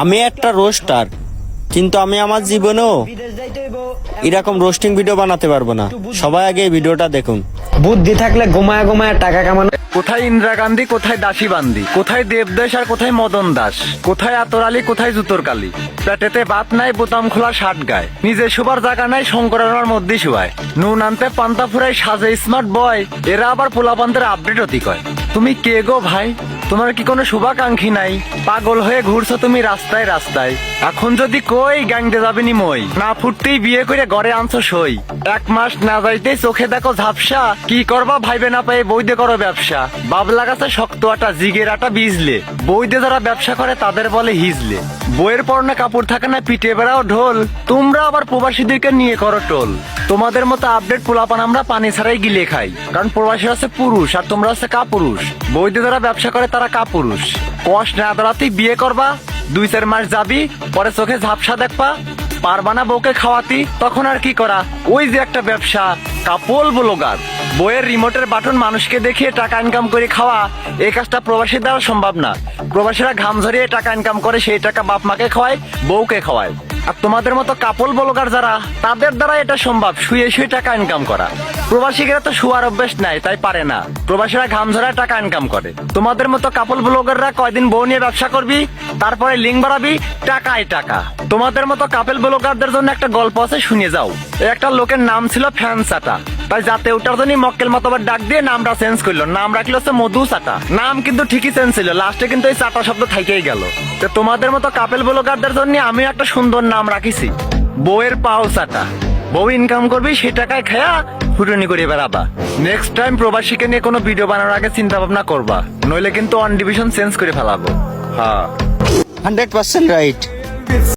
আমি একটা রোস্টার, কিন্তু আমি আমার জীবনেও এরকম রোস্টিং ভিডিও বানাতে পারবো না। সবাই আগে এই ভিডিওটা দেখুন। বুদ্ধি থাকলে ঘুমায় ঘুমায় টাকা কামানো। কোথায় ইন্দিরা গান্ধী, কোথায় দাসী বান্দি, কোথায় দেবদাস আর কোথায় মদন দাস, কোথায় আতর আলী, কোথায় জুতোর কালি। পেটেতে ভাত নাই, বোতাম খোলা শার্ট গায়ে, নিজে শোবার জায়গা নাই, শঙ্করার মধ্যে শুয়ায়। নুন আনতে পান্তা ফুরাই সাজে স্মার্ট বয়, এরা আবার পোলাপান্তের আপডেট অতি কয়। তুমি কে গো ভাই? তোমার কি কোনো শুভাকাঙ্ক্ষী নাই? পাগল হয়ে ঘুরছো তুমি রাস্তায় রাস্তায়। এখন যদি কই গ্যাংতে যাবেনি মই, না ফুটতেই বিয়ে করে ঘরে আনছো সই। 1 মাস না যাইতেই চোখে দেখো ঝাপসা, কি করবা ভাইবে না পেয়ে বইদে করো ব্যবসা। বাবলা গাছে শক্ত আটা, জিগের আটা বিজলে, বইদে যারা ব্যবসা করে তাদের বলে হিজলে। বইয়ের পরনে কাপড় থাকে না, পিঠে বেড়াও ঢোল, তোমরা আবার প্রবাসীদেরকে নিয়ে করো টোল। তোমাদের মতো আপডেট পোলাপান আমরা পানি ছাড়াই গিলে খাই, কারণ প্রবাসী হচ্ছে পুরুষ আর তোমরা হচ্ছে কাপুরুষ। বৈধ যারা ব্যবসা করে তারা কাপুরুষ। কষ্ট না দাঁড়াতেই বিয়ে করবা, 2-4 মাস যাবি, পরে চোখে ঝাপসা দেখবা, পারবা না বউকে খাওয়াতি, তখন আর কি করা? ওই যে একটা ব্যবসা, কাপল ব্লগার। বইয়ের রিমোটের বাটন মানুষকে দেখিয়ে টাকা ইনকাম করে খাওয়া, এই কাজটা প্রবাসী দ্বারা সম্ভব না। প্রবাসীরা ঘাম ঝরিয়ে টাকা ইনকাম করে, সেই টাকা বাপ মাকে খাওয়ায়, বউকে খাওয়ায়। আর তোমাদের মতো কাপল ব্লগার যারা, তাদের দ্বারা এটা সম্ভব, শুয়ে শুয়ে টাকা ইনকাম করা। প্রবাসীরা তো শুয়ার অভ্যেস নাই, তাই পারে না। প্রবাসীরা ঘাম ঝরায় টাকা ইনকাম করে। তোমাদের মতো কাপল ব্লগাররা কয়দিন বউ নিয়ে ব্যবসা করবি, তারপরে লিঙ্ক বাড়াবি, টাকাই টাকা। তোমাদের মতো কাপল ব্লগারদের জন্য একটা গল্প আছে, শুনে যাও। একটা লোকের নাম ছিল ফ্যান চাটা, তাই যাতে ওটার জন্য মক্কেল মতবার ডাক দিয়ে নামটা চেঞ্জ করলো। নাম রাখলো হচ্ছে মধু চাটা। নাম কিন্তু ঠিকই চেঞ্জ ছিল, লাস্টে কিন্তু এই চাটা শব্দ থাইকেই গেল। তো তোমাদের মতো কাপল ব্লগারদের জন্য আমি একটা সুন্দর নাম রাখিছি, বউয়ের পাও চাটা। বউ ইনকাম করবি, সে টাকায় খেয়া ফুটনি করে বেড়াবা। নেক্সট টাইম প্রবাসীকে নিয়ে কোনো ভিডিও বানানোর আগে চিন্তা ভাবনা করবা, নইলে কিন্তু অন ডিভিশন চেঞ্জ করে ফেলাবো। হ্যাঁ, 100% রাইট।